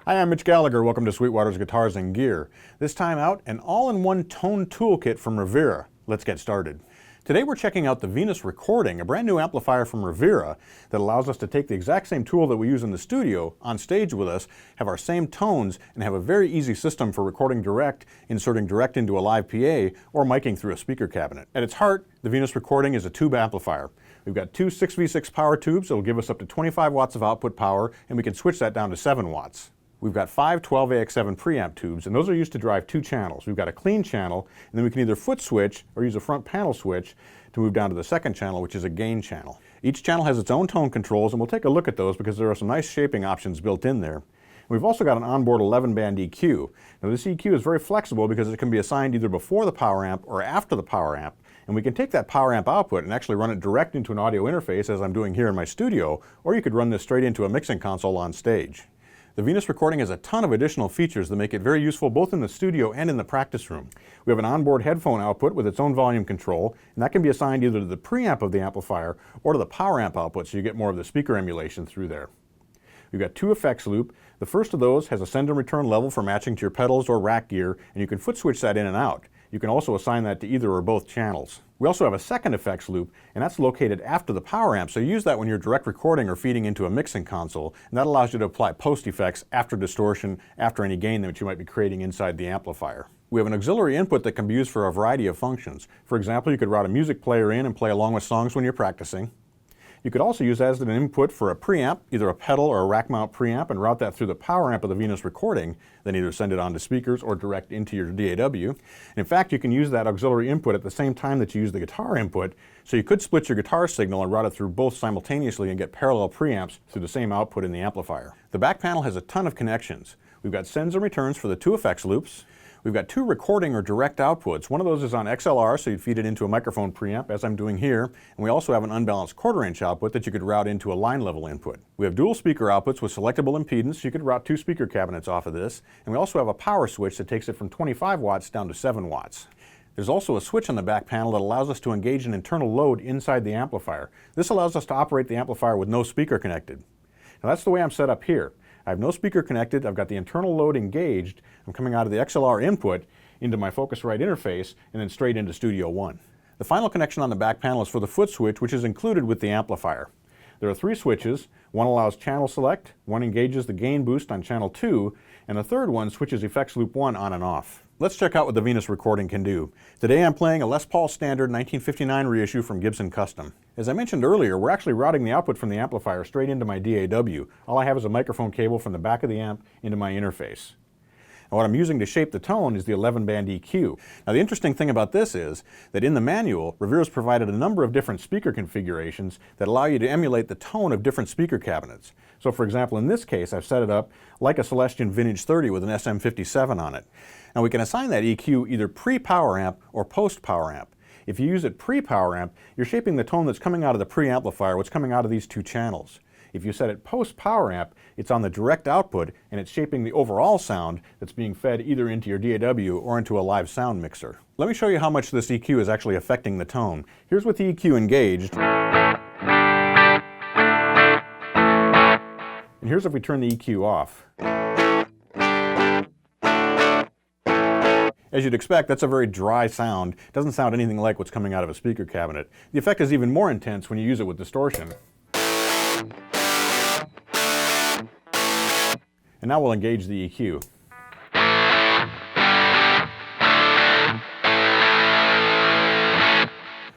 Hi, I'm Mitch Gallagher. Welcome to Sweetwater's Guitars and Gear. This time out, an all-in-one tone toolkit from Rivera. Let's get started. Today we're checking out the Venus Recording, a brand new amplifier from Rivera that allows us to take the exact same tool that we use in the studio on stage with us, have our same tones, and have a very easy system for recording direct, inserting direct into a live PA, or miking through a speaker cabinet. At its heart, the Venus Recording is a tube amplifier. We've got two 6v6 power tubes that will give us up to 25 watts of output power, and we can switch that down to 7 watts. We've got 5 12AX7 preamp tubes, and those are used to drive 2 channels. We've got a clean channel, and then we can either foot switch or use a front panel switch to move down to the second channel, which is a gain channel. Each channel has its own tone controls, and we'll take a look at those because there are some nice shaping options built in there. We've also got an onboard 11-band EQ. Now this EQ is very flexible because it can be assigned either before the power amp or after the power amp, and we can take that power amp output and actually run it direct into an audio interface as I'm doing here in my studio, or you could run this straight into a mixing console on stage. The Venus Recording has a ton of additional features that make it very useful both in the studio and in the practice room. We have an onboard headphone output with its own volume control, and that can be assigned either to the preamp of the amplifier or to the power amp output, so you get more of the speaker emulation through there. We've got 2 effects loop. The first of those has a send and return level for matching to your pedals or rack gear, and you can foot switch that in and out. You can also assign that to either or both channels. We also have a second effects loop, and that's located after the power amp, so use that when you're direct recording or feeding into a mixing console, and that allows you to apply post effects after distortion, after any gain that you might be creating inside the amplifier. We have an auxiliary input that can be used for a variety of functions. For example, you could route a music player in and play along with songs when you're practicing. You could also use that as an input for a preamp, either a pedal or a rack mount preamp, and route that through the power amp of the Venus Recording, then either send it onto speakers or direct into your DAW. And in fact, you can use that auxiliary input at the same time that you use the guitar input, so you could split your guitar signal and route it through both simultaneously and get parallel preamps through the same output in the amplifier. The back panel has a ton of connections. We've got sends and returns for the 2 effects loops. We've got 2 recording or direct outputs. One of those is on XLR, so you'd feed it into a microphone preamp, as I'm doing here. And we also have an unbalanced 1/4 inch output that you could route into a line level input. We have dual speaker outputs with selectable impedance. You could route 2 speaker cabinets off of this. And we also have a power switch that takes it from 25 watts down to 7 watts. There's also a switch on the back panel that allows us to engage an internal load inside the amplifier. This allows us to operate the amplifier with no speaker connected. Now that's the way I'm set up here. I have no speaker connected, I've got the internal load engaged, I'm coming out of the XLR input into my Focusrite interface and then straight into Studio One. The final connection on the back panel is for the foot switch, which is included with the amplifier. There are 3 switches. One allows channel select, one engages the gain boost on channel 2, and the third one switches effects loop 1 on and off. Let's check out what the Venus Recording can do. Today I'm playing a Les Paul Standard 1959 reissue from Gibson Custom. As I mentioned earlier, we're actually routing the output from the amplifier straight into my DAW. All I have is a microphone cable from the back of the amp into my interface. And what I'm using to shape the tone is the 11-band EQ. Now the interesting thing about this is that in the manual, Rivera's provided a number of different speaker configurations that allow you to emulate the tone of different speaker cabinets. So for example, in this case, I've set it up like a Celestion Vintage 30 with an SM57 on it. Now we can assign that EQ either pre-power amp or post-power amp. If you use it pre-power amp, you're shaping the tone that's coming out of the preamplifier, what's coming out of these 2 channels. If you set it post-power amp, it's on the direct output and it's shaping the overall sound that's being fed either into your DAW or into a live sound mixer. Let me show you how much this EQ is actually affecting the tone. Here's with the EQ engaged. And here's if we turn the EQ off. As you'd expect, that's a very dry sound. It doesn't sound anything like what's coming out of a speaker cabinet. The effect is even more intense when you use it with distortion. And now we'll engage the EQ.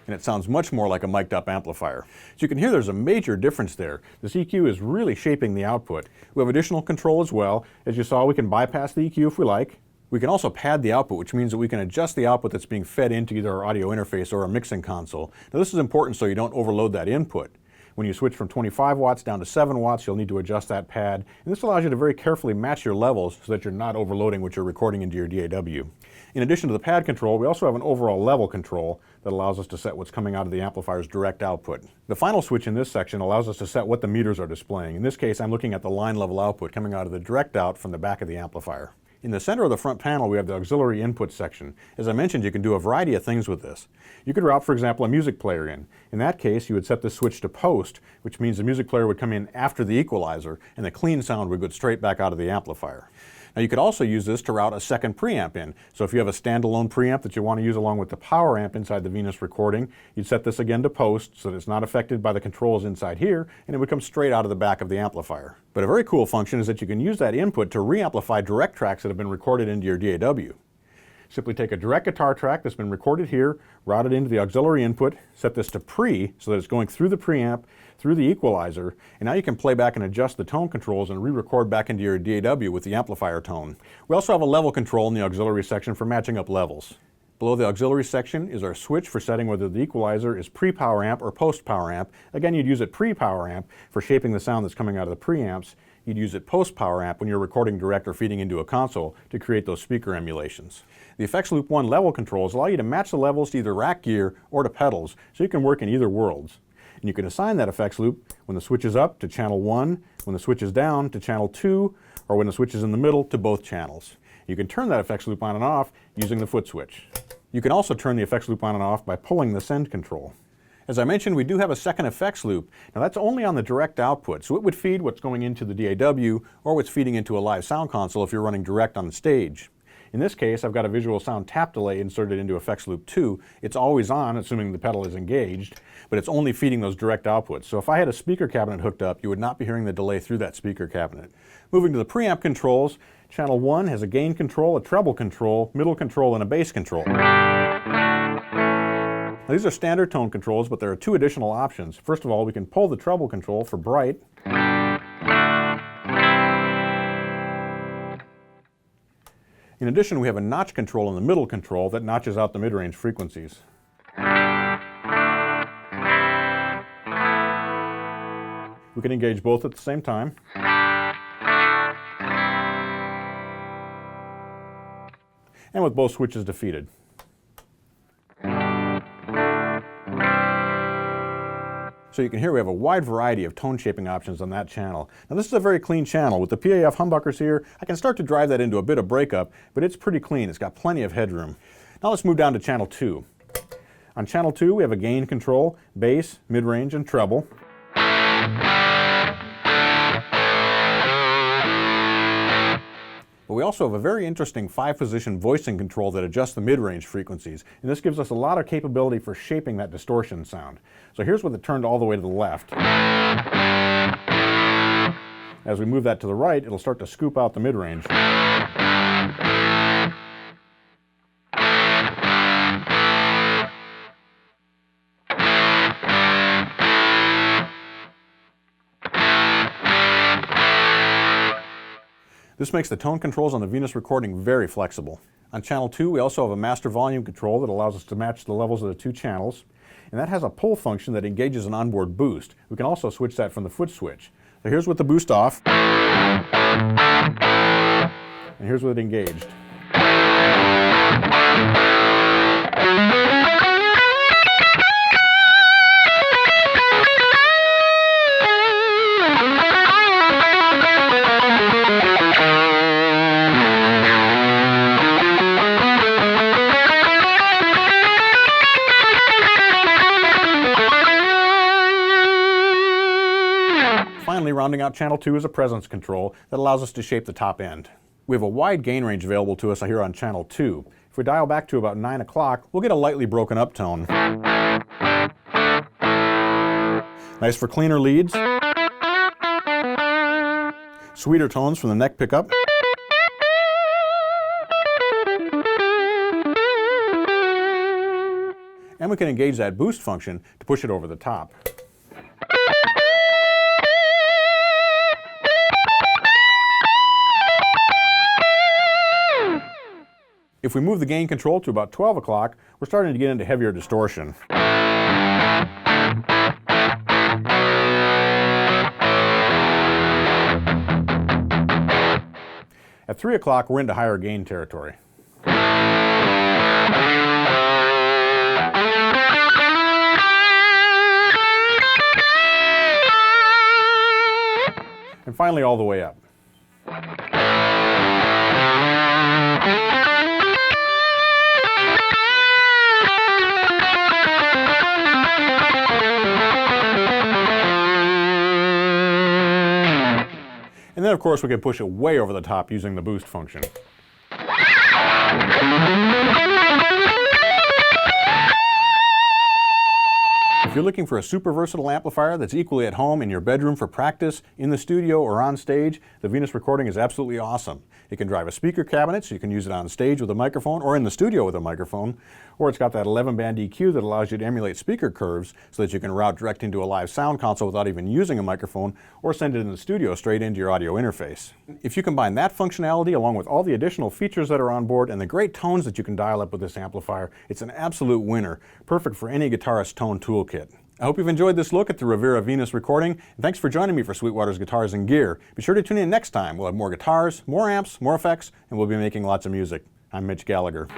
And it sounds much more like a mic'd up amplifier. So you can hear there's a major difference there. This EQ is really shaping the output. We have additional control as well. As you saw, we can bypass the EQ if we like. We can also pad the output, which means that we can adjust the output that's being fed into either our audio interface or a mixing console. Now this is important so you don't overload that input. When you switch from 25 watts down to 7 watts, you'll need to adjust that pad. And this allows you to very carefully match your levels so that you're not overloading what you're recording into your DAW. In addition to the pad control, we also have an overall level control that allows us to set what's coming out of the amplifier's direct output. The final switch in this section allows us to set what the meters are displaying. In this case, I'm looking at the line level output coming out of the direct out from the back of the amplifier. In the center of the front panel, we have the auxiliary input section. As I mentioned, you can do a variety of things with this. You could route, for example, a music player in. In that case, you would set this switch to post, which means the music player would come in after the equalizer, and the clean sound would go straight back out of the amplifier. Now you could also use this to route a second preamp in. So if you have a standalone preamp that you want to use along with the power amp inside the Venus recording, you'd set this again to post so that it's not affected by the controls inside here, and it would come straight out of the back of the amplifier. But a very cool function is that you can use that input to re-amplify direct tracks that have been recorded into your DAW. Simply take a direct guitar track that's been recorded here, route it into the auxiliary input, set this to pre so that it's going through the preamp, through the equalizer, and now you can play back and adjust the tone controls and re-record back into your DAW with the amplifier tone. We also have a level control in the auxiliary section for matching up levels. Below the auxiliary section is our switch for setting whether the equalizer is pre-power amp or post-power amp. Again, you'd use it pre-power amp for shaping the sound that's coming out of the preamps. You'd use it post-power amp when you're recording direct or feeding into a console to create those speaker emulations. The Effects Loop 1 level controls allow you to match the levels to either rack gear or to pedals, so you can work in either worlds. And you can assign that effects loop when the switch is up to channel 1, when the switch is down to channel 2, or when the switch is in the middle to both channels. You can turn that effects loop on and off using the foot switch. You can also turn the effects loop on and off by pulling the send control. As I mentioned, we do have a second effects loop. Now that's only on the direct output, so it would feed what's going into the DAW or what's feeding into a live sound console if you're running direct on the stage. In this case, I've got a visual sound tap delay inserted into effects loop 2. It's always on, assuming the pedal is engaged, but it's only feeding those direct outputs. So if I had a speaker cabinet hooked up, you would not be hearing the delay through that speaker cabinet. Moving to the preamp controls, channel 1 has a gain control, a treble control, middle control, and a bass control. Now, these are standard tone controls, but there are two additional options. First of all, we can pull the treble control for bright. In addition, we have a notch control in the middle control that notches out the mid-range frequencies. We can engage both at the same time. And with both switches defeated. So you can hear we have a wide variety of tone shaping options on that channel. Now this is a very clean channel. With the PAF humbuckers here, I can start to drive that into a bit of breakup, but it's pretty clean. It's got plenty of headroom. Now let's move down to channel 2. On channel 2 we have a gain control, bass, mid-range, and treble. But we also have a very interesting 5-position voicing control that adjusts the mid-range frequencies, and this gives us a lot of capability for shaping that distortion sound. So here's with it turned all the way to the left. As we move that to the right, it'll start to scoop out the mid-range. This makes the tone controls on the Venus recording very flexible. On channel 2, we also have a master volume control that allows us to match the levels of the two channels, and that has a pull function that engages an onboard boost. We can also switch that from the foot switch. So here's with the boost off, and here's with it engaged. Finally, rounding out channel 2 is a presence control that allows us to shape the top end. We have a wide gain range available to us here on channel 2. If we dial back to about 9 o'clock, we'll get a lightly broken up tone. Nice for cleaner leads. Sweeter tones from the neck pickup. And we can engage that boost function to push it over the top. If we move the gain control to about 12 o'clock, we're starting to get into heavier distortion. At 3 o'clock, we're into higher gain territory. And finally, all the way up. And then of course we can push it way over the top using the boost function. If you're looking for a super versatile amplifier that's equally at home in your bedroom for practice, in the studio, or on stage, the Venus Recording is absolutely awesome. It can drive a speaker cabinet, so you can use it on stage with a microphone or in the studio with a microphone, or it's got that 11-band EQ that allows you to emulate speaker curves so that you can route direct into a live sound console without even using a microphone, or send it in the studio straight into your audio interface. If you combine that functionality along with all the additional features that are on board and the great tones that you can dial up with this amplifier, it's an absolute winner, perfect for any guitarist's tone toolkit. I hope you've enjoyed this look at the Rivera Venus Recording, and thanks for joining me for Sweetwater's Guitars and Gear. Be sure to tune in next time. We'll have more guitars, more amps, more effects, and we'll be making lots of music. I'm Mitch Gallagher.